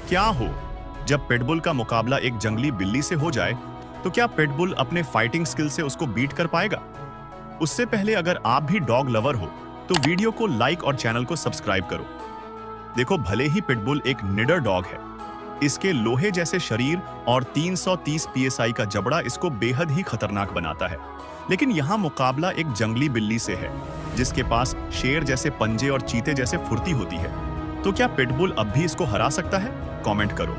क्या हो जब पिटबुल का मुकाबला एक जंगली बिल्ली से हो जाए, तो क्या पिटबुल अपने फाइटिंग स्किल से उसको बीट कर पाएगा? उससे पहले अगर आप भी डॉग लवर हो तो वीडियो को लाइक और चैनल को सब्सक्राइब करो। देखो, भले ही पिटबुल एक निडर डॉग है, इसके लोहे जैसे शरीर और 330 psi का जबड़ा इसको बेहद ही खतरनाक बनाता है, लेकिन यहाँ मुकाबला एक जंगली बिल्ली से है जिसके पास शेर जैसे पंजे और चीते जैसे फुर्ती होती है। तो क्या पिटबुल अब भी इसको हरा सकता है? कमेंट करो।